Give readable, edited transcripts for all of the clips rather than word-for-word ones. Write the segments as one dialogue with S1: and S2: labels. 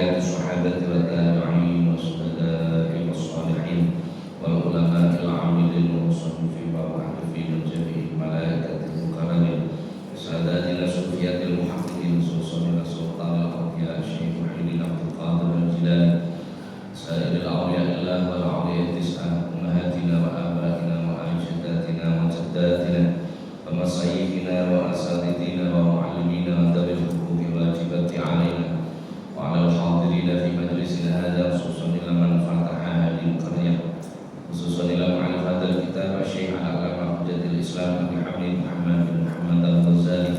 S1: بقية الصحابة والتابعين والشهداء والصالحين والعلماء العاملين والمصنفين والمحدثين وجميع الملائكة المكرمين ساداتنا الصوفية المحققين سلطان السلطان الأولياء الشيخ محي الدين عبد القادر الجيلاني سائر الأولياء الله والأولياء التسعة أمهاتنا وآبائنا وأجدادنا وجداتنا ومشايخنا وأساتذتنا ومعلمينا وذوي الحقوق الواجبة علينا وعلى الحاضرين في مجلسنا هذا خصوصا إلى من فتح هذه القرية خصوصا إلى معرفة الكتاب الشيخ العلامة حجة الإسلام أبي حميد محمد بن محمد الغزالي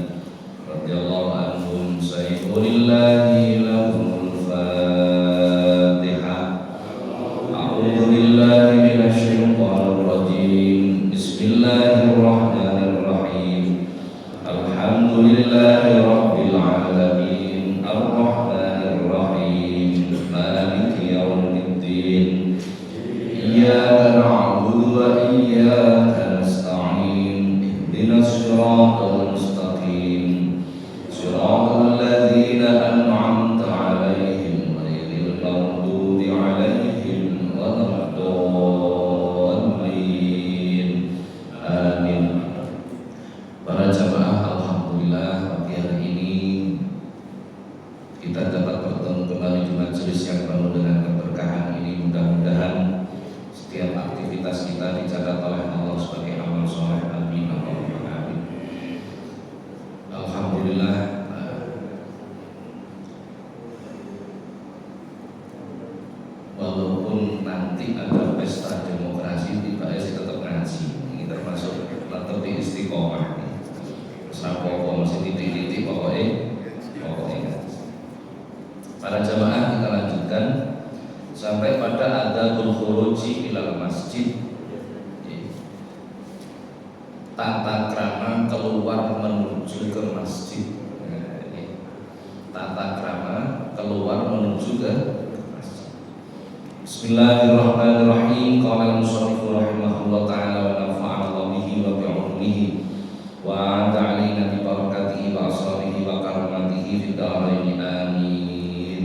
S1: رضي الله عنهم سيد لله لهم الفاتحة. أعوذ بالله من الشيطان الرجيم. بسم الله الرحمن الرحيم. الحمد لله رب العالمين الرحمن الرحيم مالك يوم الدين إياك نعبد وإياك نستعين اهدنا الصراط المستقيم صراط الذين أنعمت عليهم غير المغضوب عليهم ولا الضالين آمين. Para jamaah, alhamdulillah pagi hari ini kita dapat bertemu kembali di majelis yang penuh dengan keberkahan ini. Mudah-mudahan setiap aktivitas kita dicatat oleh Allah sebagai amal soleh. Amin. Alhamdulillah. Walaupun nanti ada pesta demokrasi, tiba-tiba saya tetap ngaji. Ini termasuk latih istiqomah. Pokok masih titik-titik pokoknya. Para jamaah, kita lanjutkan sampai pada adabul khuruji ilal masjid, tata krama keluar menuju ke masjid. Tata krama keluar menuju ke masjid. Bismillahirrahmanirrahim. Qala al-musannif rahimahullah ta'ala wa nafa'ana bihi wa bi'ulumihi wa ta'alina bi barakatihi wa asrabihi wa karamatihi fid dharain amin.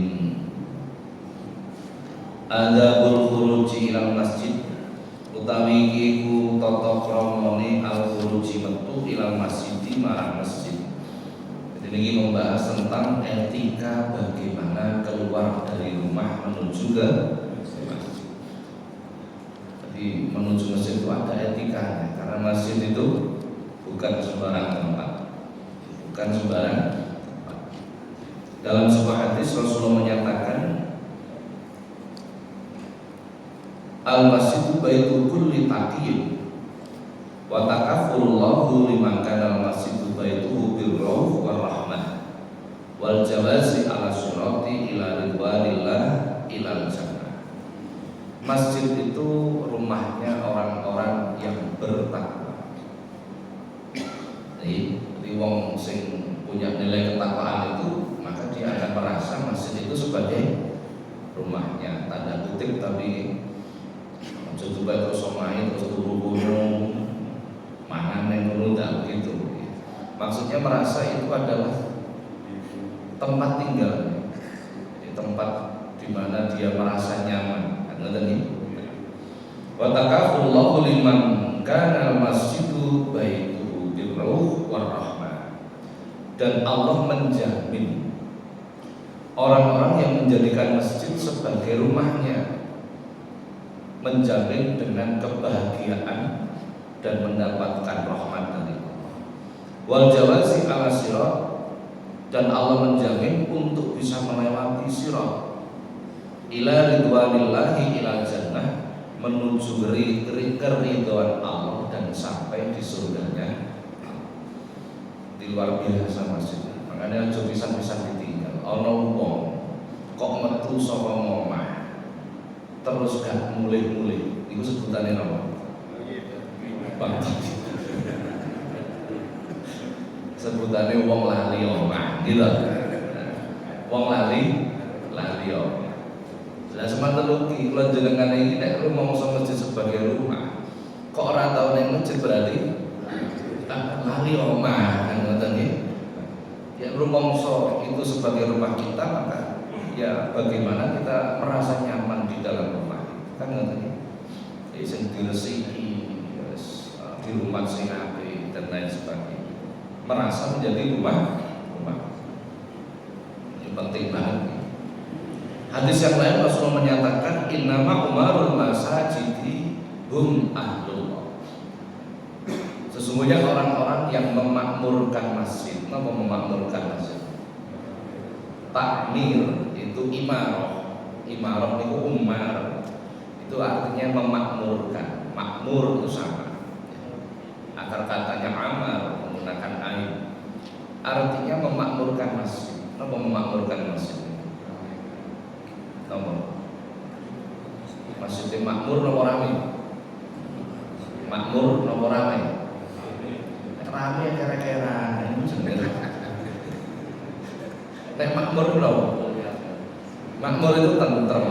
S1: Adabul khuruji ilal masjid utawi iku tata kramane al khuruji metu ilal masjid marang masjid. Jadi ini membahas tentang etika bagaimana keluar dari rumah menuju ke masjid. Jadi menuju masjid itu ada etikanya, karena masjid itu bukan sembarang tempat, bukan sembarang tempat. Dalam sebuah hadis Rasulullah menyatakan, al-masjidu baitu kulli taqiyyin wa takafurullahu liman kana al-masjidu baituhu birrauf war rahmah wal jawazi ala sirati ila ridwanillah ilal jannah. Masjid itu rumahnya orang-orang yang bertakwa. Jadi wong sing punya nilai ketakwaan itu, maka dia akan merasa masjid itu sebagai rumahnya. Tanda kutip, tapi coba terus main terus turu gunung mangan yang dulu tak begitu. Maksudnya merasa itu adalah tempat tinggal, tempat di mana dia merasa nyaman. Wa takafullahu liman kana al-masjidu baituhu birruh war rahmah. Dan Allah menjamin orang-orang yang menjadikan masjid sebagai rumahnya, menjamin dengan kebahagiaan dan mendapatkan rahmat dari Allah. Wal jawazi ala sirat, dan Allah menjamin untuk bisa melewati sirat ila ridwanillahi ilal jannah, menuju keridhaan Allah dan sampai di surganya. Di luar biasa masjid. Makanya aja pisan-pisan ditinggal. Ana wong kok metu saka omah terus gak mulih-mulih. Iku sebutane napa? Sebutane wong lali omah, gitu. Wong lali omah. Lah semanten ugi kula jenengan iki nek rumangsa masjid sebagai rumah, kok ora tau ning masjid berarti lali omah kan ngoten nggih. Ya rumangsa itu sebagai rumah kita, maka ya bagaimana kita merasa nyaman di dalam rumah kan ngerti sing diresiki di rumah sing apik dan lain sebagainya, merasa menjadi rumah. Ini penting banget. Hadis yang lain Rasulullah menyatakan innama umarul masajidi hum ahlullah. Sesungguhnya orang-orang yang memakmurkan masjid. Apa memakmurkan masjid? Takmir itu imarah. Imarah itu umar. Itu artinya memakmurkan. Makmur itu sama. Akar katanya amal menggunakan ain. Artinya memakmurkan masjid. Apa memakmurkan masjid? Nomor. Masjid makmur nomor rame. Makmur nomor rame. Rame kira-kira ini sebenarnya. Nek makmur lho. Makmur itu tentrem.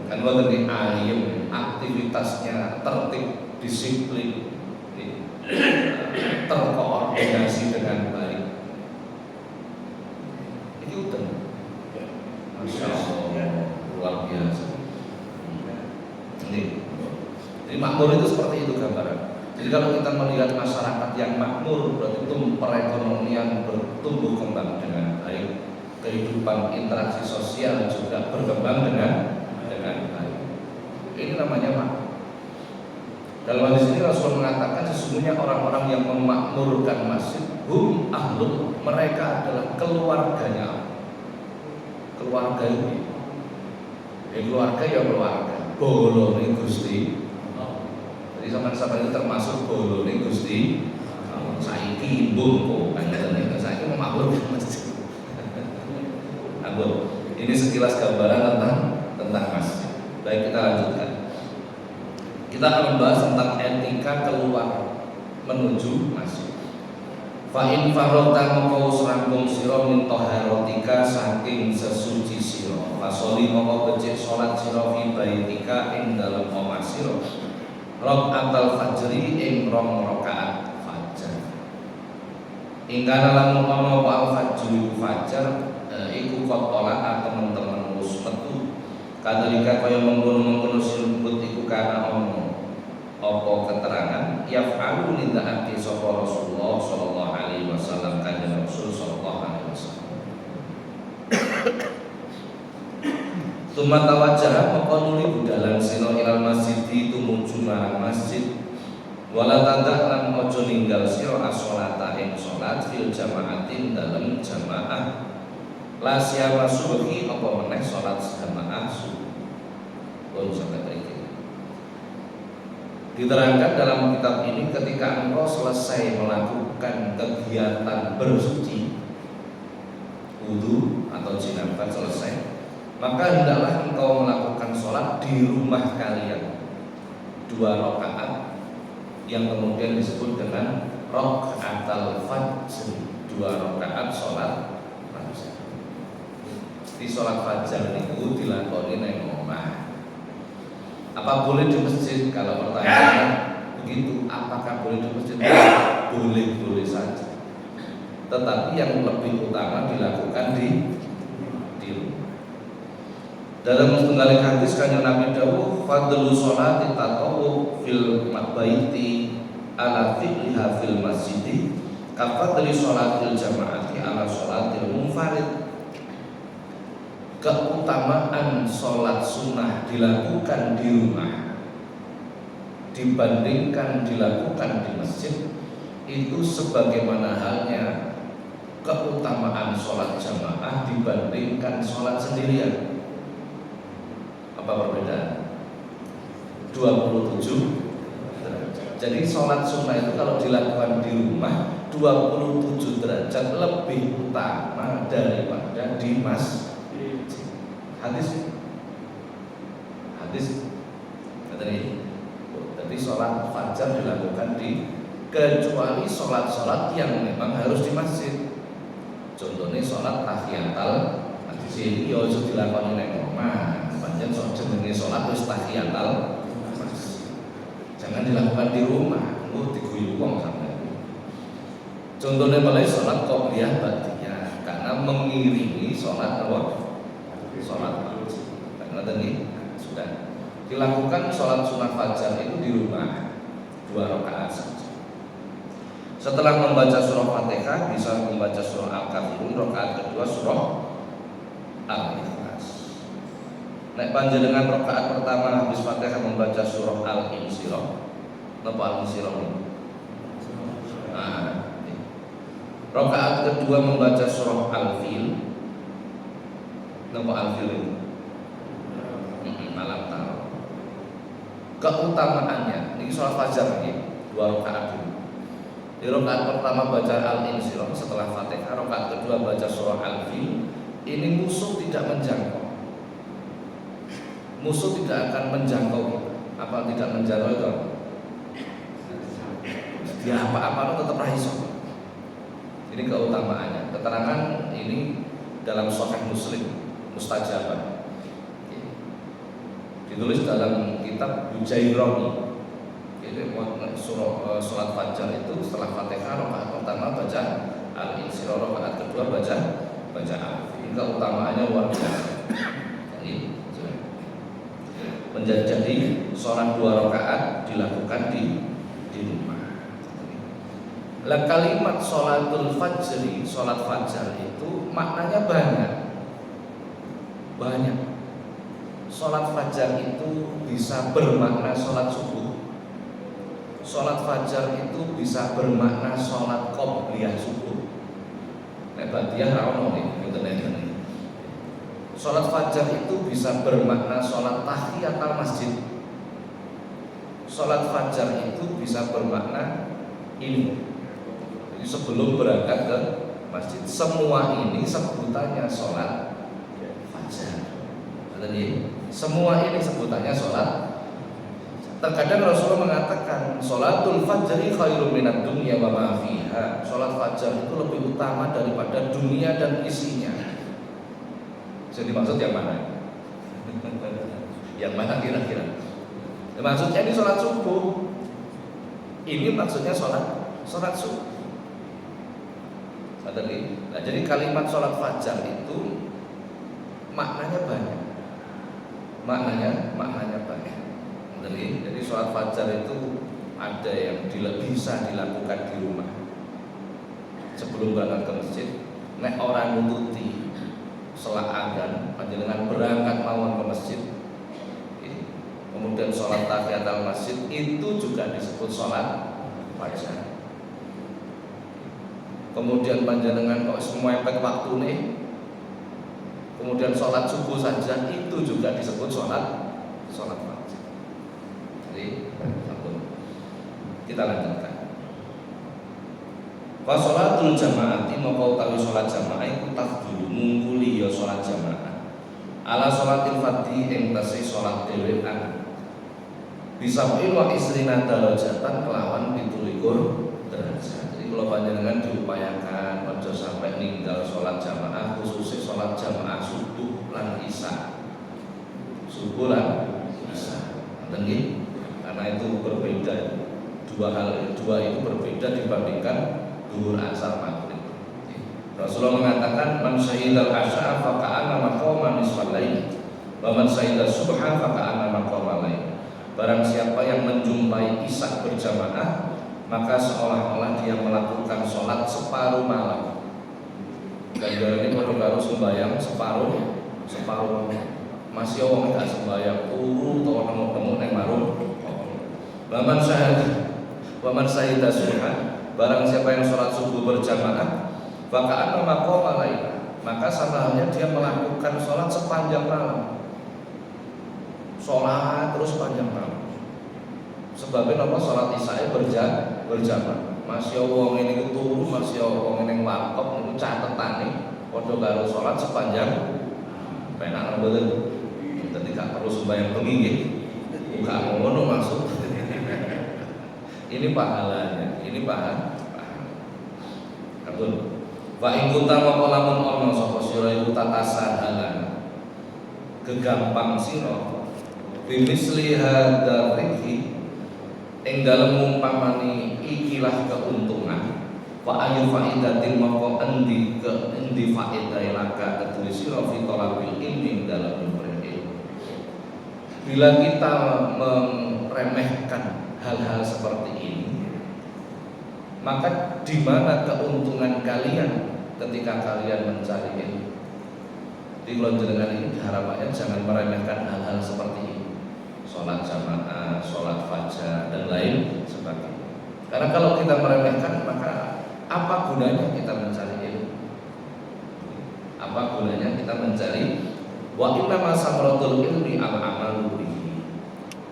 S1: Kan wonten ayem, aktivitasnya tertib, disiplin, terkoordinasi dengan baik. Ini udah, masya Allah, luar biasa. Ini, jadi makmur itu seperti itu gambaran. Jadi kalau kita melihat masyarakat yang makmur, berarti itu perekonomian bertumbuh kembang dengan baik, kehidupan interaksi sosial juga berkembang dengan baik. Ini namanya makmur. Dalam hadis ini Rasul mengatakan sesungguhnya orang-orang yang memakmurkan masjid hum ahlul, mereka adalah keluarganya. Keluarga ini, keluarga ya keluarga. Bolone Gusti. Jadi sama-sama itu termasuk bolone Gusti. Saiki mbungko kan saiki memakmurkan masjid. Ampun. Ini sekilas gambaran tentang masjid. Baik, kita lanjutkan. Kita akan membahas tentang etika keluar menuju masjid. Fa in farota moko serangkum sira min taharotika saking sesuci sira. Fasoli moko becik salat sira fi baitika ing dalem omah sira. Rakaatul fajri ing rong rakaat fajar. Ingkana lamun ana apa al fajr fajar iku kotola teman-teman wis metu. Kadalika kaya mengkono-mengkono silebut iku kana ono apa keterangan yaf'alu nindakake sapa Rasulullah sallallahu alaihi wasallam kanjeng Rasul sallallahu alaihi wasallam. Tuma tawajjah maka nuli budalan sira ilal masjid tumuju marang masjid wala tadak lan aja ninggal sira as-sholata ing salat fil jamaatin dalem jamaah la siyama subuhi apa meneh salat jamaah subuh. Pun sampai iki diterangkan dalam kitab ini ketika engkau selesai melakukan kegiatan bersuci wudu atau janabah selesai, maka hendaklah engkau melakukan sholat di rumah kalian 2 rakaat yang kemudian disebut dengan rakaatul fajr, 2 rakaat sholat fajar. Di sholat fajar itu dilakoni nang omah. Apa boleh di masjid? Kalau pertanyaannya begitu, apakah boleh di masjid? Boleh saja. Tetapi yang lebih utama dilakukan di rumah. Dalam setengah hadis kanjeng Nabi dawuh fadlu sholati tatawwu fil baiti ala fi'liha fil masjid kafadli sholatil jamaati ala sholatil munfarid. Keutamaan sholat sunnah dilakukan di rumah dibandingkan dilakukan di masjid itu sebagaimana halnya keutamaan sholat jamaah dibandingkan sholat sendirian. Apa perbedaan? 27 derajat. Jadi sholat sunnah itu kalau dilakukan di rumah 27 derajat lebih utama daripada di masjid. Hadis katanya. Jadi sholat fajar dilakukan kecuali sholat yang memang harus di masjid. Contohnya sholat tahiyatul masjid ya harus dilakukan di rumah. Panjang jenenge sholat harus tahiyatul masjid. Jangan dilakukan di rumah. Diguyu wong sampai. Contohnya mulai sholat qobliyah ba'diyah karena mengiringi sholat sholat wajib. Ngerti nih? Sudah dilakukan sholat sunat fajar itu di rumah 2 rakaat saja. Setelah membaca surah Fatihah bisa membaca surah Al-Kafirun, rakaat kedua surah Al-Ikhlas. Nek panjenengan rakaat pertama habis Fatihah membaca surah Al-Insyirah. Napa Al-Insyirah ini? Rakaat kedua membaca surah Al-Fil. Napa Al-Fil ini? Malam tahu. Keutamaannya ini sholat fajar ini 2 rakaat dulu. Di rakaat pertama baca Al-Insyirah setelah Fatihah, rakaat kedua baca surah Al-Fil. Ini musuh tidak menjangkau. Musuh tidak akan menjangkau kita. Apa tidak menjangkau itu? Ya apa-apa tetap rahiso. Ini keutamaannya. Keterangan ini dalam Sahih Muslim mustajabah. Ditulis dalam kitab Bujaironi. Jadi sholat fajar itu setelah Fatihah rakaat pertama baca Al-Insyirah, rakaat kedua baca Al-Fil. Keutamaannya luar biasa. Jadi sholat 2 rakaat dilakukan di rumah. Lah kalimat sholatul fajri, sholat fajar itu maknanya banyak. Sholat fajar itu bisa bermakna sholat subuh. Sholat fajar itu bisa bermakna sholat qobliyah subuh. Nek badiyah ra ono nih. Sholat fajar itu bisa bermakna sholat tahiyatul masjid. Sholat fajar itu bisa bermakna ini. Jadi sebelum berangkat ke masjid, semua ini sebutannya sholat fajar. Tadi semua ini sebutannya sholat. Terkadang Rasulullah mengatakan sholatul fajri khairum minad dunya wa ma fiha. Sholat fajar itu lebih utama daripada dunia dan isinya. Jadi maksud yang mana? Yang mana kira-kira? Maksudnya ini sholat subuh. Ini maksudnya sholat subuh. Nah, jadi kalimat sholat fajar itu maknanya banyak. Maknanya banyak. Jadi sholat fajar itu ada yang bisa dilakukan di rumah sebelum berangkat ke masjid. Nek orang nututi setelah adzan panjenengan berangkat mawon ke masjid, kemudian sholat tahiyatul masjid itu juga disebut sholat fajar. Kemudian panjenengan kok semua efek waktu nih, kemudian sholat subuh saja itu juga disebut sholat fajar. Jadi kita lanjutkan. Fa sholatul jamaati maka utawi sholat jamaah iku tafdulu mungkuli ya sholat jamaah. Ala sholatil fardhi ing tasih sholat dhewean. Bisa wa isrina darajatan kelawan 17 derajat. Jadi kalau panjenengan diupayakan aja sampai ninggal sholat jamaah, khususnya sholat jamaah subuh lan isya. Subuh lan isya. Nggih. Karena itu berbeda. Dua itu berbeda dibandingkan zuhur asar maghrib. Rasulullah mengatakan man syahidal asya fa ka'anna maqama nisfal lail wa man syahidal subha fa ka'anna maqama lail. Barang siapa yang menjumpai isya berjamaah maka seolah-olah dia melakukan sholat separuh malam. Ganjaran ini baru sembahyang separuh masih orang gak sembahyang turu atau nemu neng marun. Waman syahida subha, barang siapa yang sholat subuh berjamaah, faka'anna maqama laila, maka sama halnya dia melakukan sholat sepanjang malam. Sholat terus panjang malam. Sebabnya apa? Sholat isya berjamaah. Masih wong ini turu, masih wong ini wakaf, itu catetane padha karo sholat sepanjang penak betul. Jadi gak perlu sembahyang bengi nggih. Bukan ngono maksud. Ini pahalanya, ini pahala. Betul. Wa in kunta maqalamun ana sapa sira iku tatasahalan. Kegampang sira bimisli hadza rikhi ing dalem umpamane ikilah keuntungan Fa ayu faidatin moko endi faedah laka kedue sira fi talabil ilmi dalam menuntut ilmu. Bila kita meremehkan hal-hal seperti ini, maka di mana keuntungan kalian ketika kalian mencari ilmu? Di lonjakan ini harapannya jangan meremehkan hal-hal seperti ini, sholat jamaah, sholat fajar dan lain sebagainya. Karena kalau kita meremehkan, maka apa gunanya kita mencari ilmu? Apa gunanya kita mencari? Wa inna ma samaratul ilmi al amalu bihi.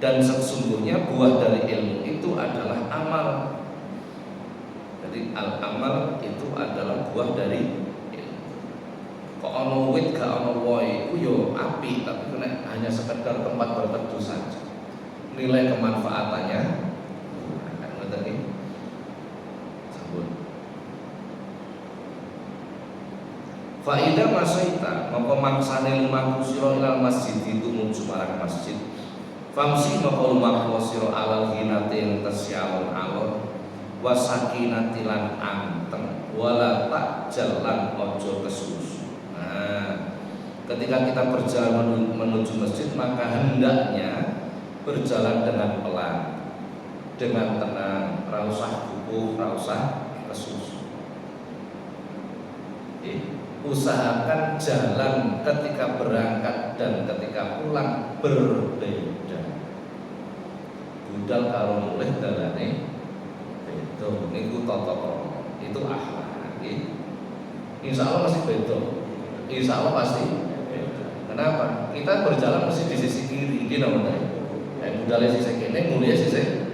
S1: Dan sesungguhnya buah dari ilmu itu adalah amal. Jadi al amal itu adalah buah dari ilmu. Kok ono wit gak ono wohe iku yo api, tapi hanya sekedar tempat berteduh saja. Nilai kemanfaatannya akan ngoten iki. Sampun. Fa idza masaita mongko mangsane lumaku sira ilal masjid tumuju marang masjid. Famsi mongko lumaku sira alal ghinatin tasyawun alon wasakinati lan anteng wala tak jalan ojo kesusu. Ketika kita berjalan menuju masjid, maka hendaknya berjalan dengan pelan, dengan tenang, ra usah gugup, ra usah kesusu. Usahakan jalan ketika berangkat dan ketika pulang berbeda. Budal karo mulih dalane beda. Niku tata krama, itu akhlak. Insyaallah pasti beda. Insyaallah pasti. Kenapa? Kita berjalan mesti di sisi kiri, gitu namanya. Budalnya sisi kene, mulia sisi.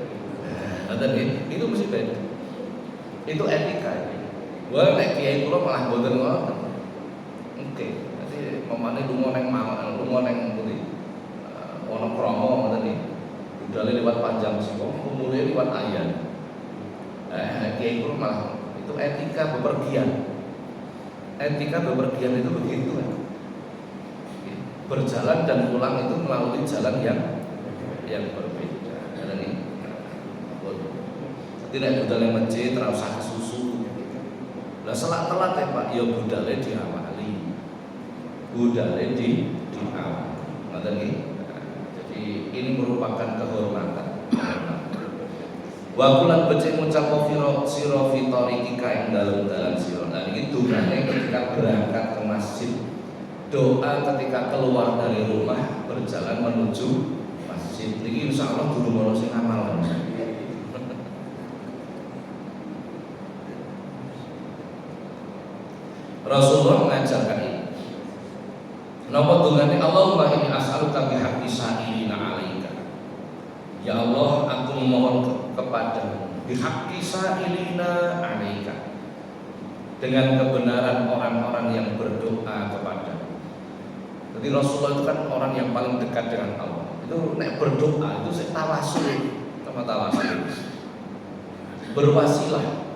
S1: Itu mesti beda. Itu etika. Wah, nek kiai kula malah mboten ngoten. Oke, nanti mamane lunga neng pundi? Ana krama ngoten iki. Budale liwat panjang siko, mulia liwat ayan. Kiai kula malah itu etika bepergian. Etika bepergian itu begitu kan. Berjalan dan pulang itu melalui jalan yang berbeda. Karena ini tidak budal yang masjid terus susu. Lah selak telat ya Pak, ya budale diawali. Budale diawali. Ngoten iki. Jadi ini merupakan kehormatan. Wa kulan becik ngucap sira fi tariqika ing dalem dalan sira. Nah iki dungane ketika berangkat ke masjid. Doa ketika keluar dari rumah berjalan menuju masjid. Ini insya Allah dulu mau sing amal. Rasulullah mengajarkan ini. Napa dungane Allahumma inni as'aluka bihaqqi sa'ilina 'alaika. Ya Allah, aku memohon kepadamu bihaqqi sa'ilina 'alaika. Dengan kebenaran orang-orang yang berdoa kepadamu. Jadi Rasulullah itu kan orang yang paling dekat dengan Allah. Itu nek berdoa itu tawasul, sama tawasul. Berwasilah.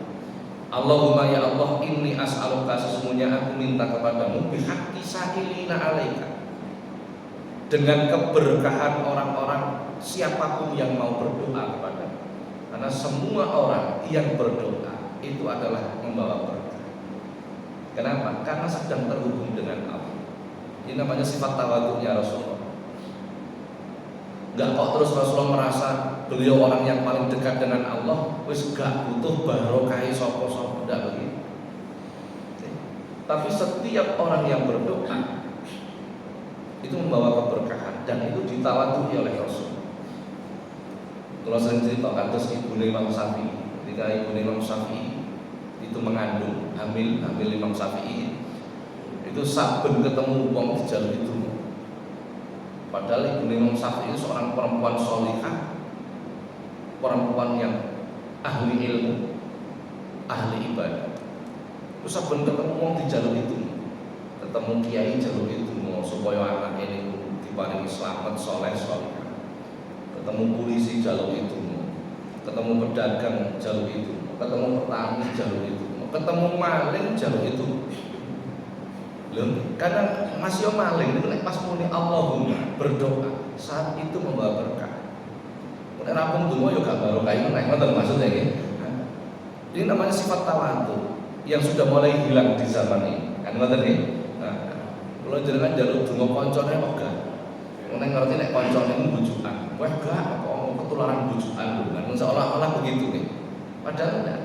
S1: Allahumma ya Allah, inni as'aluka, sesungguhnya aku minta kepadamu bihaqqi sa'ilina 'alaika. Dengan keberkahan orang-orang siapapun yang mau berdoa kepadamu. Karena semua orang yang berdoa itu adalah membawa berkah. Kenapa? Karena sedang terhubung dengan Allah. Ini namanya sifat tawadhu'nya Rasulullah. Enggak kok terus Rasulullah merasa beliau orang yang paling dekat dengan Allah, wis gak butuh barokah sapa-sapa, ndak begitu. Tapi setiap orang yang berdoa itu membawa keberkahan dan itu ditawadhu'i oleh Rasul. Kalau sering cerita kados ibu Imam Syafi'i, ketika ibu Imam Syafi'i itu mengandung hamil Imam Syafi'i, itu saben ketemu wong dijaluk itu. Padahal ibu Imam Syafi'i itu seorang perempuan sholihah, perempuan yang ahli ilmu, ahli ibadah. Terus saben ketemu wong dijaluk itu, ketemu kiai jaluk itu supaya anak ini diparingi selamat, soleh, sholihah. Ketemu polisi jaluk itu, ketemu pedagang jaluk itu, ketemu petani jaluk itu, ketemu maling jaluk itu. Karena masih maling itu pas muni Allahumma berdoa saat itu membawa berkah. Nek rampung donga yo gak barokah iku nek ngoten maksudnya iki. Ini namanya sifat tawadhu yang sudah mulai hilang di zaman ini. Kan ngoten nggih. Nah, kula jenengan njaluk donga kancane wegah. Nek ngerti nek kancane bujukan. Wah, gak kok ketularan bujukan lho. Kan seolah-olah begitu nih. Padahal enggak.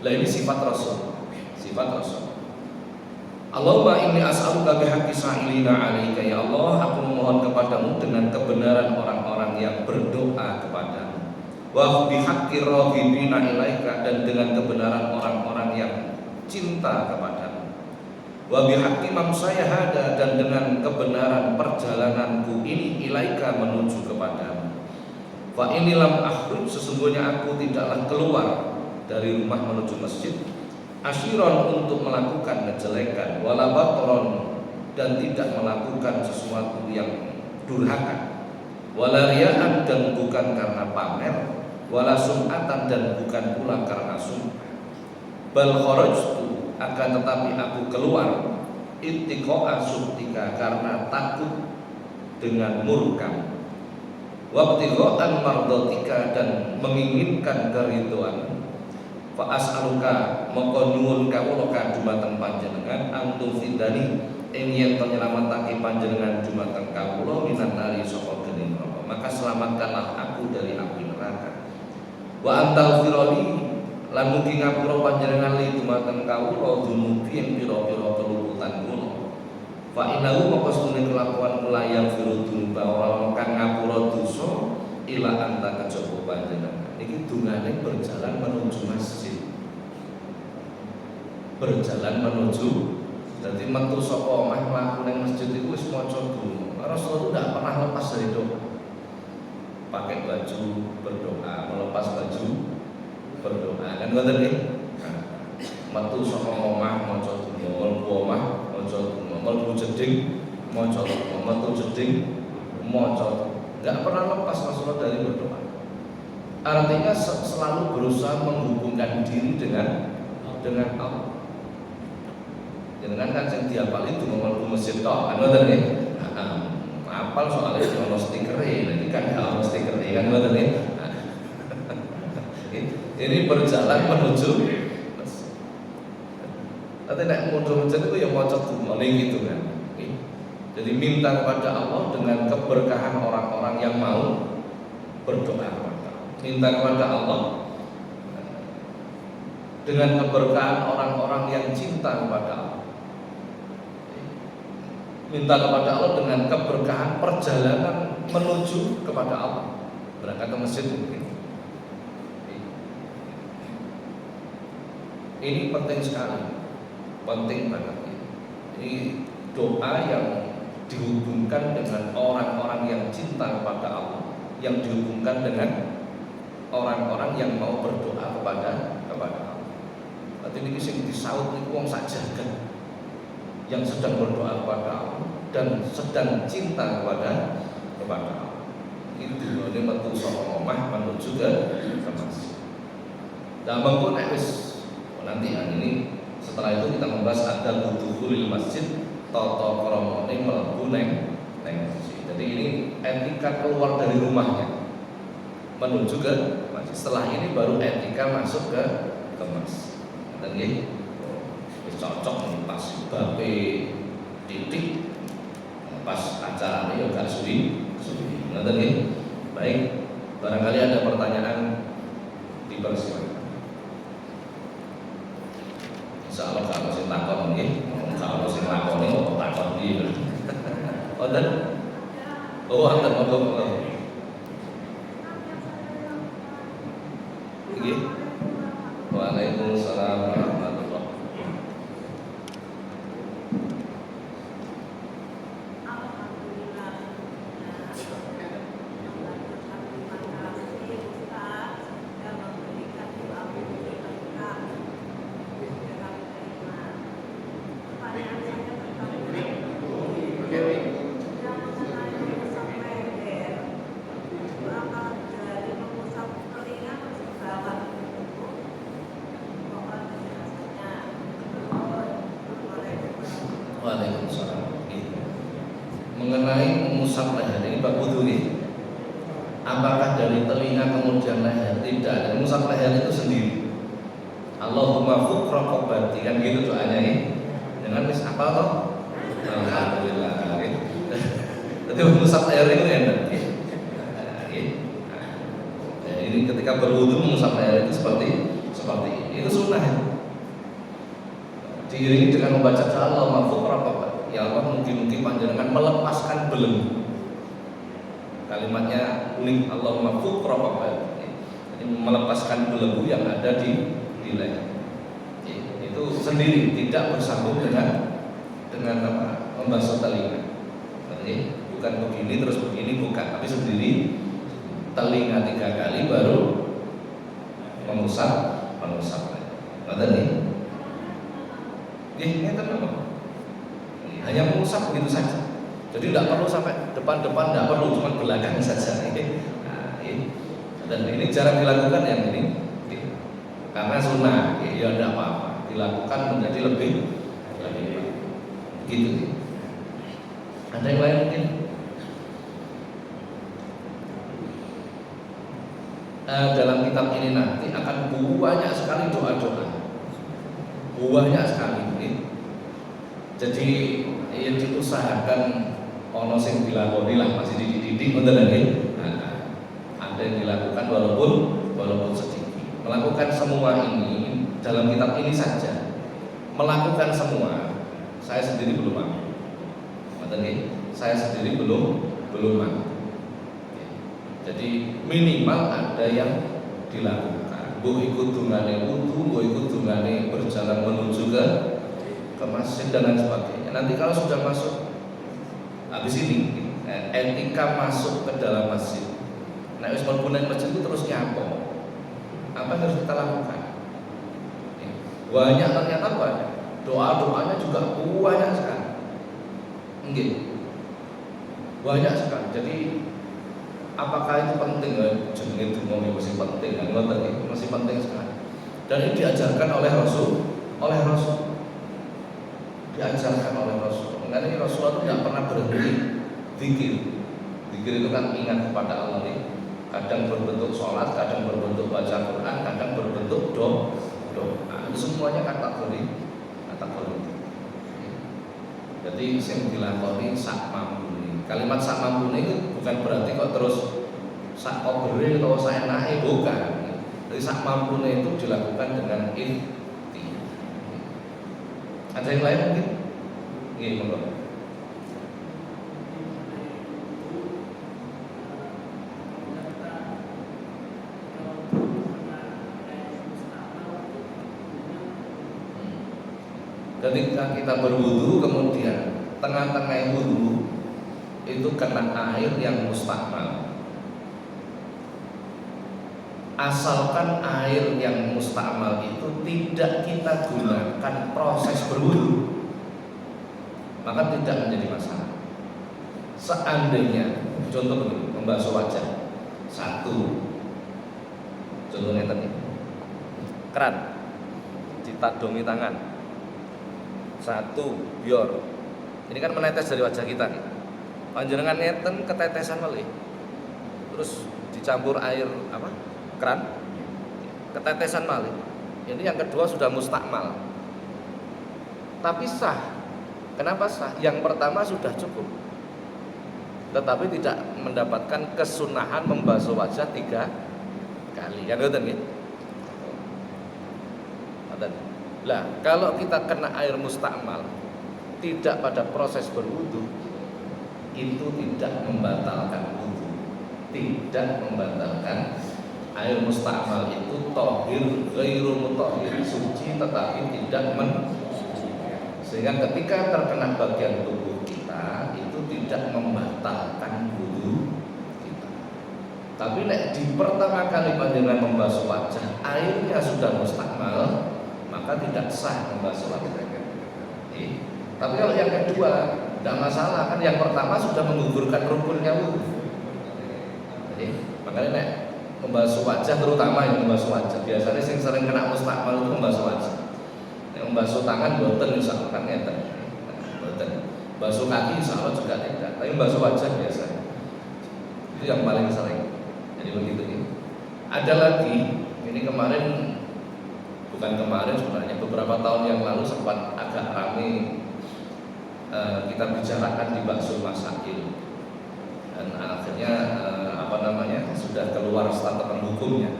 S1: Lah ini sifat Rasul. Sifat Rasul. Allahumma inni as'aluka bihaqqi sa'ilina 'alaika ya Allah, aku memohon kepadamu dengan kebenaran orang-orang yang berdoa kepadamu. Wa bihaqqi raghibina ilaika, dan dengan kebenaran orang-orang yang cinta kepadamu. Wa bihaqqi man sayahada, dan dengan kebenaran perjalananku ini ilaika menuju kepadamu. Fa inni lam akhruj, sesungguhnya aku tidaklah keluar dari rumah menuju masjid, asyiron untuk melakukan kejelekan, wala batron, dan tidak melakukan sesuatu yang durhaka, wala riya'an, dan bukan karena pamer, wala sum'atan, dan bukan pula karena sum'ah. Bal kharajtu, akan tetapi aku keluar, ittiqa'a suhtika, karena takut dengan murka, wabtigha'an mardatika, dan menginginkan keridhaan. Fa as'aluka, moko nyuwun kawula dumateng panjenengan, antu fidani ing yen to nyelametake panjenengan dumateng kawula minan nari saka geni neraka, maka selamatkanlah aku dari api neraka. Wa antal firali, lan mugi ngapura panjenengan li dumateng kawula dumugi ing pira-pira kelulutan kula. Fa innahu moko stune kelakuan kula yang firu dunuba ora kang ngapura dosa ila anta kejaba panjenengan. Iki dungane berjalan menuju masjid. Berjalan menuju, jadi metu saka omah mlaku ning masjid iku wis maca donga. Rasulullah tidak pernah lepas dari doa. Pakai baju berdoa, melepas baju berdoa. Kan ngoten nggih? Metu saka omah maca donga, mlebu omah maca donga, mlebu jeding maca donga, metu jeding maca donga. Enggak pernah lepas Rasulullah dari berdoa. Artinya selalu berusaha menghubungkan diri dengan Allah. Jangan kan yang dihafal itu ngomong masjid tok, kan ngoten nggih. Hafal soalnya ono stiker nanti kan ono stiker kan ngoten nggih. Ini berjalan menuju masjid. Tapi nek menuju masjid itu ya maca donga gitu kan. Jadi minta kepada Allah dengan keberkahan orang-orang yang mau berdoa. Minta kepada Allah dengan keberkahan orang-orang yang cinta kepada Allah. Minta kepada Allah dengan keberkahan perjalanan menuju kepada Allah, berangkat ke masjid mungkin. Ini penting sekali, penting banget. Ini doa yang dihubungkan dengan orang-orang yang cinta kepada Allah, yang dihubungkan dengan orang-orang yang mau berdoa kepada Allah. Berarti ini sing disaut niku wong sak jagat yang sedang berdoa kepada Allah dan sedang cinta kepada Allah. Itu dene metu saka omah menuju ke masjid. Nah, mengko nek wis nanti ini setelah itu kita membahas ada dukhulul masjid, tata kramane mlebu neng masjid. Jadi ini etika keluar dari rumahnya menuju ke masjid. Setelah ini baru etika masuk ke masjid. Dan nggih cocok nih pas bape titik pas acaranya ya gak suwi. Ngoten nggih. Baik, barangkali ada pertanyaan dipersilakan. Insyaallah kalau sing takon nggih, kalau sing lakoni kok takon iki. Wonten? Oh, wonten monggo. Nggih. Waalaikumsalam warahmatullahi wabarakatuh. Waalaikumsalam. Mengenai mengusap leher ini bab wudu nih. Apakah dari telinga kemudian leher? Tidak. Dan mengusap leher itu sendiri. Allahumma fuk raqabati, kan gitu doanya ya. Dengan wis apa toh? Alhamdulillah. Jadi mengusap air itu enak. Ini ketika berwudu mengusap air itu seperti ini. Itu sunnah. Diiringi dengan membaca Allahumma fuk raqabati. Ya Allah, mungkin panjenengan melepaskan belenggu. Kalimatnya unik, Allahumma fuk raqabati. Jadi melepaskan belenggu yang ada di leher. Itu sendiri, tidak bersambung dengan apa? Membasuh telinga. Jadi bukan begini terus begini, bukan, tapi sendiri telinga 3 kali baru mengusap. Betul nih? Ini apa? Hanya mengusap begitu saja. Jadi tidak perlu sampai depan-depan, tidak perlu, cuma belakang saja. Nah, dan ini jarang dilakukan yang ini, karena sunnah, ya tidak apa-apa, dilakukan menjadi lebih baik. Gitu. Ada yang lain mungkin? Dalam kitab ini nanti akan banyak sekali doa-doa, banyak sekali. Jadi yang diusahakan ono sing dilakoni lah, masih dididik betul lagi. Ada yang dilakukan walaupun sedikit. Melakukan semua ini dalam kitab ini saja. Melakukan semua, saya sendiri belum mampu. Saya sendiri belum mampu. Jadi minimal ada yang dilakukan. Bu ikut dungane wudu, bu ikut dungane berjalan menuju ke masjid dan lain sebagainya. Nanti kalau sudah masuk, habis ini etika masuk ke dalam masjid. Nah, wis mlebu nang masjid itu terus nyapa. Apa yang harus kita lakukan? Banyak, ternyata banyak. Doa-doanya juga banyak sekali. Nggih. Banyak sekali. Jadi apakah itu penting? Jenenge donga masih penting, ngoten masih penting sekali. Dan ini diajarkan oleh Rasul. Diajarkan oleh Rasul. Mengenai Rasulullah itu tidak pernah berhenti zikir. Zikir itu kan ingat kepada Allah nih. Kadang berbentuk sholat, kadang berbentuk baca Quran, kadang berbentuk doa. Itu semuanya kategori. Jadi sing dilakoni sak mampune. Kalimat sak mampune itu bukan berarti kok terus sak obere atau sak enake, bukan. Jadi sak mampune itu dilakukan dengan ikhtiar. Ada yang lain mungkin? Nggih, monggo. Ketika kita berwudu, kemudian tengah-tengah wudu itu kena air yang mustakmal. Asalkan air yang mustakmal itu tidak kita gunakan proses berwudu, maka tidak menjadi masalah. Seandainya, contoh begini, membasuh wajah, satu, contohnya tadi, keran, ditadongi tangan. Satu, bior. Ini kan menetes dari wajah kita nih. Panjenengan ngeten ketetesan malih. Terus dicampur air apa? Keran. Ketetesan malih. Ini yang kedua sudah mustakmal. Tapi sah. Kenapa sah? Yang pertama sudah cukup. Tetapi tidak mendapatkan kesunahan membasuh wajah 3 kali. Kan ngoten nggih? Lah, kalau kita kena air mustakmal tidak pada proses berwudu, itu tidak membatalkan wudu. Tidak membatalkan. Air mustakmal itu thahir ghairu mutahhir, suci tetapi tidak sehingga ketika terkena bagian tubuh kita itu tidak membatalkan wudu kita. Tapi nek di pertama kali panjenengan membasuh wajah airnya sudah mustakmal, maka tidak sah membasuh wajah. Tapi kalau yang kedua tidak masalah, kan yang pertama sudah menggugurkan rukunnya wudu. Makanya nek membasuh wajah, terutama yang membasuh wajah, biasanya yang sering kena mustakmal itu membasuh wajah. Nek membasuh tangan boten misalkan ngeten. Boten. Basuh kaki insyaallah juga tidak, tapi membasuh wajah biasanya. Itu yang paling sering. Jadi begitu ini. Ada lagi, ini kemarin
S2: bukan kemarin sebenarnya, beberapa tahun yang lalu sempat agak ramai kita bicarakan di Baksul Masail, dan akhirnya sudah keluar statement hukumnya.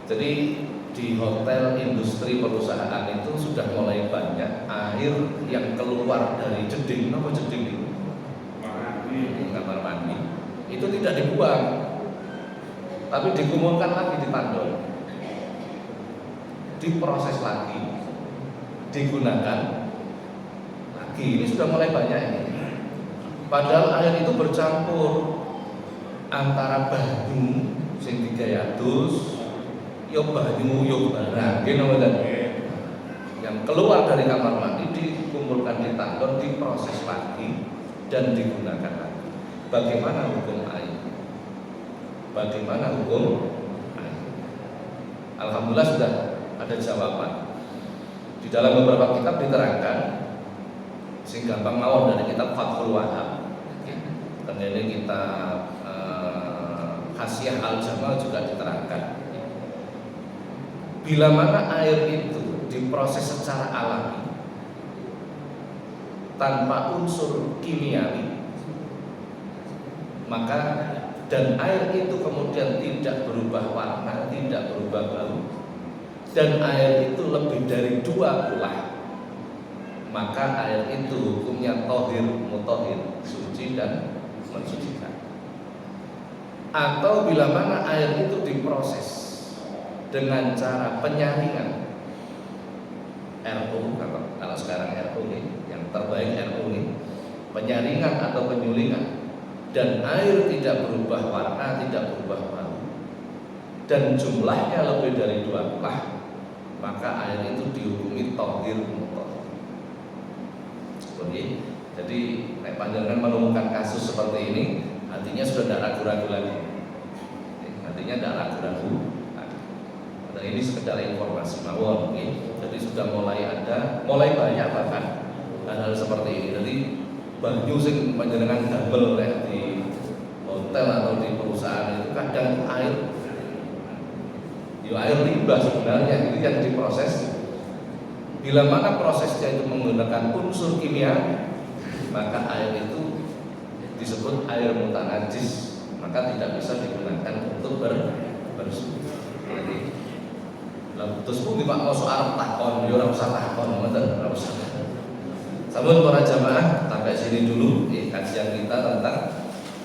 S2: Jadi di hotel, industri, perusahaan itu sudah mulai banyak air yang keluar dari jeding, apa jeding itu? Kamar mandi. Itu tidak dibuang, tapi dikumulkan lagi di tandon, diproses lagi, digunakan lagi. Ini sudah mulai banyak ini. Padahal air itu bercampur antara banyu sing digayatus, yo banyu yo barang, yang keluar dari kamar mandi dikumpulkan di tandon, diproses lagi dan digunakan lagi. Bagaimana hukum air? Bagaimana hukum air? Alhamdulillah sudah ada jawaban. Di dalam beberapa kitab diterangkan, sing gampang mawon dari kitab Fathul Wahab. Dan ini kitab Hasyiah Al-Jamal juga diterangkan. Bila mana air itu diproses secara alami tanpa unsur kimiawi, maka dan air itu kemudian tidak berubah warna, tidak berubah bau, dan air itu lebih dari 2 ulah, maka air itu hukumnya tohir, mutohir, suci dan mensucikan. Atau bila mana air itu diproses dengan cara penyaringan, RO, kalau sekarang RO ini, yang terbaik RO ini, penyaringan atau penyulingan, dan air tidak berubah warna, tidak berubah bau, dan jumlahnya lebih dari 2 ulah, maka air itu dihukumi tohir mutohir. Jadi panjenengan menemukan kasus seperti ini, artinya sudah tidak ragu-ragu lagi. Artinya tidak ragu-ragu. Dan ini sekedar informasi mawon. Jadi sudah mulai banyak bahkan hal-hal seperti ini. Jadi banyu sing panjenengan double di hotel atau di perusahaan itu kadang air limbah sebenarnya itu yang diproses. Bila mana prosesnya itu menggunakan unsur kimia, maka air itu disebut air mutanajis, maka tidak bisa digunakan untuk bersuci. Jadi, terus pun Pak mau soal takon, ora usah takon, ora usah. Sampun para jamaah, sampai sini dulu kajian kita tentang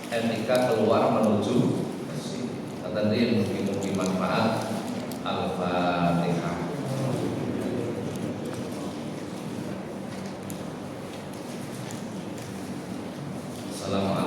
S2: etika keluar menuju bersih. Tentunya mungkin manfaat. Al-Fatihah. Assalamualaikum.